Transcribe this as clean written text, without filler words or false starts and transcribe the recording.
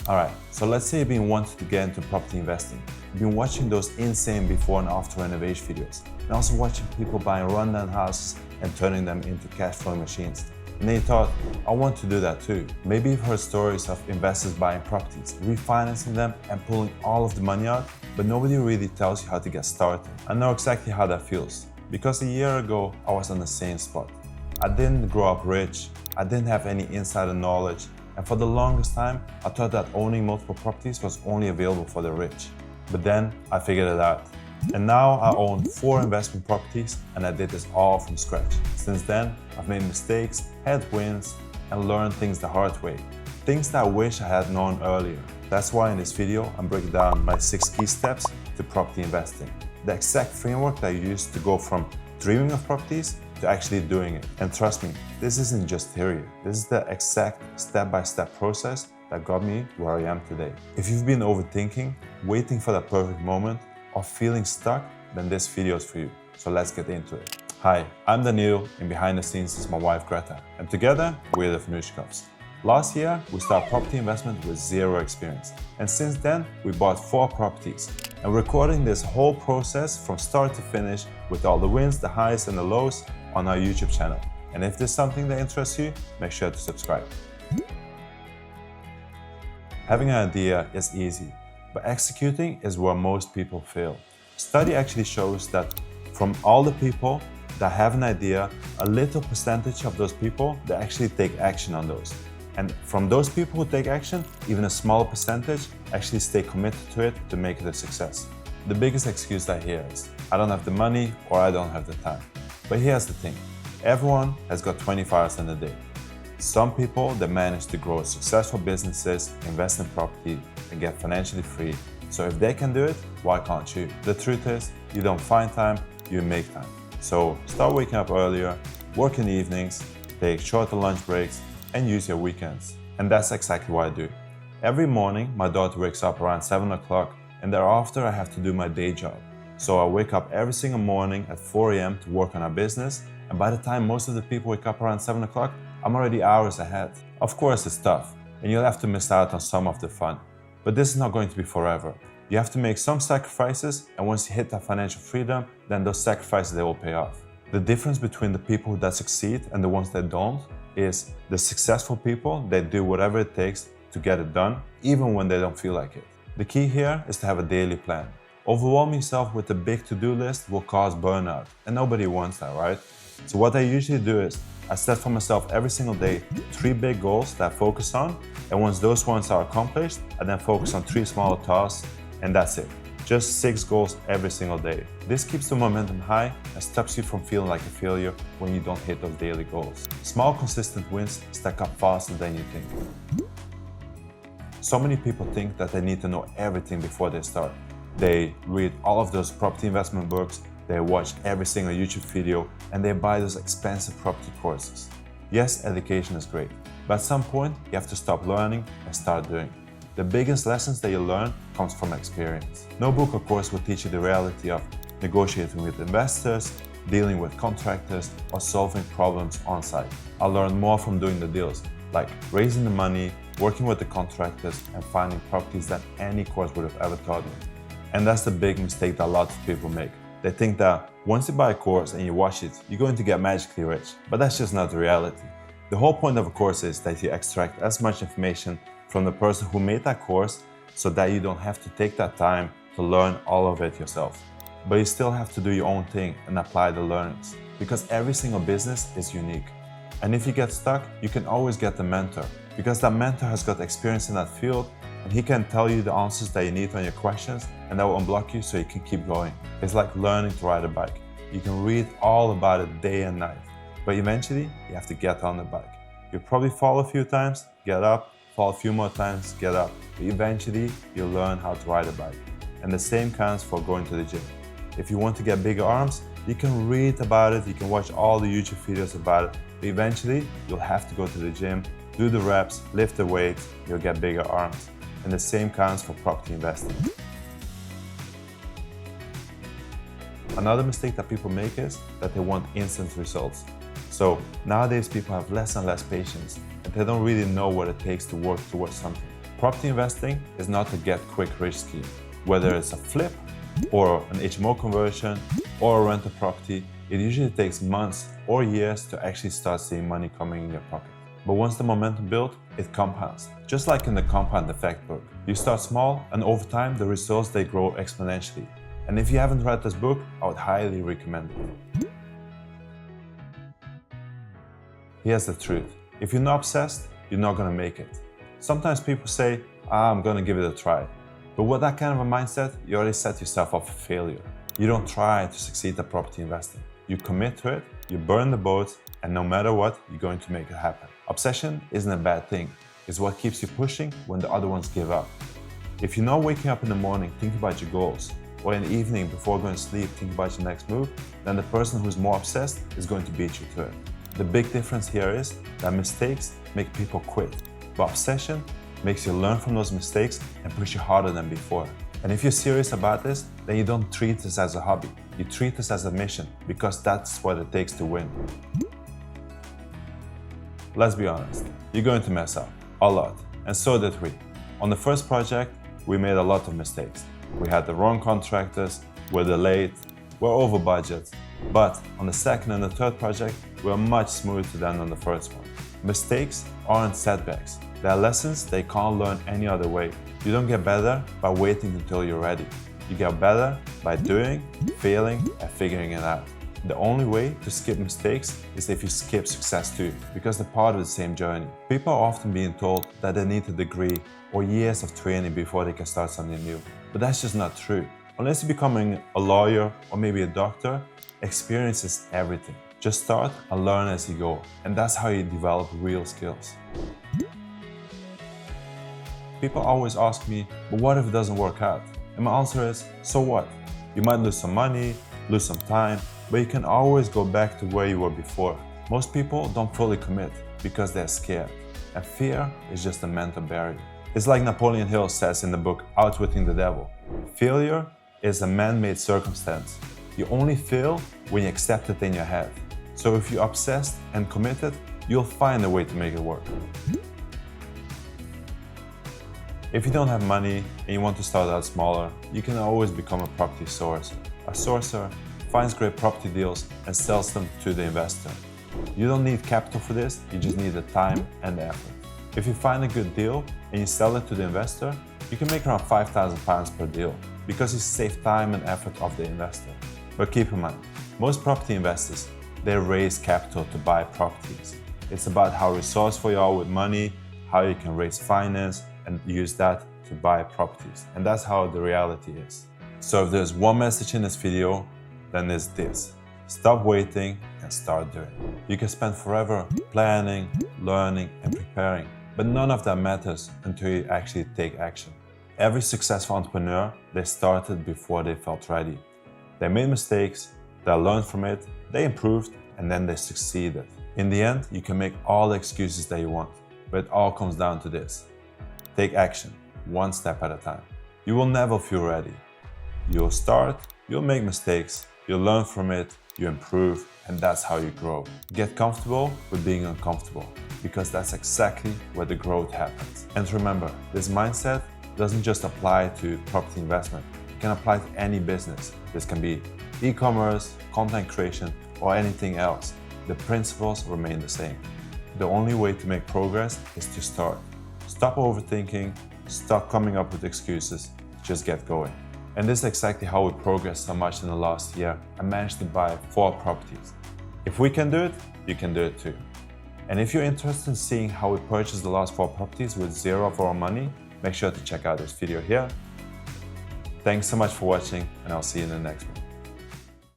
Alright, so let's say you've been wanting to get into property investing. You've been watching those insane before and after renovation videos, and also watching people buying rundown houses and turning them into cash flow machines. And then you thought, I want to do that too. Maybe you've heard stories of investors buying properties, refinancing them and pulling all of the money out, but nobody really tells you how to get started. I know exactly how that feels, because a year ago I was on the same spot. I didn't grow up rich, I didn't have any insider knowledge, and for the longest time, I thought that owning multiple properties was only available for the rich. But then I figured it out. And now I own 4 investment properties, and I did this all from scratch. Since then, I've made mistakes, had wins, and learned things the hard way. Things that I wish I had known earlier. That's why in this video, I'm breaking down my 6 key steps to property investing. The exact framework that I use to go from dreaming of properties to actually doing it. And trust me, this isn't just theory. This is the exact step-by-step process that got me where I am today. If you've been overthinking, waiting for that perfect moment, or feeling stuck, then this video is for you. So let's get into it. Hi, I'm Daniil, and behind the scenes is my wife Greta. And together, we're the Vnoutchkovs. Last year, we started property investment with 0 experience. And since then, we bought 4 properties. And we're recording this whole process from start to finish with all the wins, the highs, and the lows on our YouTube channel. And if this is something that interests you, make sure to subscribe. Having an idea is easy, but executing is where most people fail. Study actually shows that from all the people that have an idea, a little percentage of those people, they actually take action on those. And from those people who take action, even a small percentage actually stay committed to it to make it a success. The biggest excuse I hear is, I don't have the money or I don't have the time. But here's the thing, everyone has got 24 hours in a day. Some people, they manage to grow successful businesses, invest in property, and get financially free. So if they can do it, why can't you? The truth is, you don't find time, you make time. So start waking up earlier, work in the evenings, take shorter lunch breaks, and use your weekends. And that's exactly what I do. Every morning, my daughter wakes up around 7 o'clock, and thereafter I have to do my day job. So I wake up every single morning at 4 a.m. to work on our business, and by the time most of the people wake up around 7 o'clock, I'm already hours ahead. Of course it's tough, and you'll have to miss out on some of the fun. But this is not going to be forever. You have to make some sacrifices, and once you hit that financial freedom, then those sacrifices, they will pay off. The difference between the people that succeed and the ones that don't is the successful people, they do whatever it takes to get it done, even when they don't feel like it. The key here is to have a daily plan. Overwhelming yourself with a big to-do list will cause burnout, and nobody wants that, right? So what I usually do is, I set for myself every single day 3 big goals that I focus on, and once those ones are accomplished, I then focus on 3 smaller tasks, and that's it. Just 6 goals every single day. This keeps the momentum high and stops you from feeling like a failure when you don't hit those daily goals. Small consistent wins stack up faster than you think. So many people think that they need to know everything before they start. They read all of those property investment books, they watch every single YouTube video, and they buy those expensive property courses. Yes, education is great, but at some point you have to stop learning and start doing. The biggest lessons that you learn comes from experience. No book or course will teach you the reality of negotiating with investors, dealing with contractors, or solving problems on site. I learned more from doing the deals, like raising the money, working with the contractors, and finding properties than any course would have ever taught me. And that's the big mistake that a lot of people make. They think that once you buy a course and you watch it, you're going to get magically rich. But that's just not the reality. The whole point of a course is that you extract as much information from the person who made that course so that you don't have to take that time to learn all of it yourself. But you still have to do your own thing and apply the learnings, because every single business is unique. And if you get stuck, you can always get a mentor, because that mentor has got experience in that field, and he can tell you the answers that you need on your questions, and that will unblock you so you can keep going. It's like learning to ride a bike. You can read all about it day and night, but eventually you have to get on the bike. You'll probably fall a few times, get up, fall a few more times, get up, but eventually you'll learn how to ride a bike. And the same counts for going to the gym. If you want to get bigger arms, you can read about it, you can watch all the YouTube videos about it, but eventually you'll have to go to the gym, do the reps, lift the weight, you'll get bigger arms. And the same counts for property investing. Another mistake that people make is that they want instant results. So nowadays people have less and less patience, and they don't really know what it takes to work towards something. Property investing is not a get-quick-rich scheme. Whether it's a flip, or an HMO conversion, or a rental property, it usually takes months or years to actually start seeing money coming in your pocket. But once the momentum builds, it compounds. Just like in the compound effect book. You start small, and over time, the results, they grow exponentially. And if you haven't read this book, I would highly recommend it. Here's the truth. If you're not obsessed, you're not gonna make it. Sometimes people say, I'm gonna give it a try. But with that kind of a mindset, you already set yourself up for failure. You don't try to succeed at property investing. You commit to it, you burn the boats, and no matter what, you're going to make it happen. Obsession isn't a bad thing. It's what keeps you pushing when the other ones give up. If you're not waking up in the morning thinking about your goals, or in the evening before going to sleep thinking about your next move, then the person who's more obsessed is going to beat you to it. The big difference here is that mistakes make people quit, but obsession makes you learn from those mistakes and push you harder than before. And if you're serious about this, then you don't treat this as a hobby. You treat this as a mission, because that's what it takes to win. Let's be honest, you're going to mess up, a lot, and so did we. On the first project, we made a lot of mistakes. We had the wrong contractors, we're delayed, we're over budget. But on the second and the third project, we're much smoother than on the first one. Mistakes aren't setbacks. They are lessons they can't learn any other way. You don't get better by waiting until you're ready. You get better by doing, failing, and figuring it out. The only way to skip mistakes is if you skip success too, because they're part of the same journey. People are often being told that they need a degree or years of training before they can start something new. But that's just not true. Unless you're becoming a lawyer or maybe a doctor, experience is everything. Just start and learn as you go, and that's how you develop real skills. People always ask me, but what if it doesn't work out? And my answer is, so what? You might lose some money, lose some time, but you can always go back to where you were before. Most people don't fully commit because they're scared, and fear is just a mental barrier. It's like Napoleon Hill says in the book Outwitting the Devil. Failure is a man-made circumstance. You only fail when you accept it in your head. So if you're obsessed and committed, you'll find a way to make it work. If you don't have money and you want to start out smaller, you can always become a property sourcer. A sourcer finds great property deals and sells them to the investor. You don't need capital for this, you just need the time and the effort. If you find a good deal and you sell it to the investor, you can make around £5,000 per deal because you save time and effort of the investor. But keep in mind, most property investors, they raise capital to buy properties. It's about how resourceful you are with money, how you can raise finance and use that to buy properties. And that's how the reality is. So if there's one message in this video, then it's this. Stop waiting and start doing. You can spend forever planning, learning, and preparing, but none of that matters until you actually take action. Every successful entrepreneur, they started before they felt ready. They made mistakes, they learned from it, they improved, and then they succeeded. In the end, you can make all the excuses that you want, but it all comes down to this. Take action, one step at a time. You will never feel ready. You'll start, you'll make mistakes, you'll learn from it, you improve, and that's how you grow. Get comfortable with being uncomfortable, because that's exactly where the growth happens. And remember, this mindset doesn't just apply to property investment. It can apply to any business. This can be e-commerce, content creation, or anything else. The principles remain the same. The only way to make progress is to start. Stop overthinking, stop coming up with excuses, just get going. And this is exactly how we progressed so much in the last year and managed to buy 4 properties. If we can do it, you can do it too. And if you're interested in seeing how we purchased the last 4 properties with 0 of our money, make sure to check out this video here. Thanks so much for watching, and I'll see you in the next one.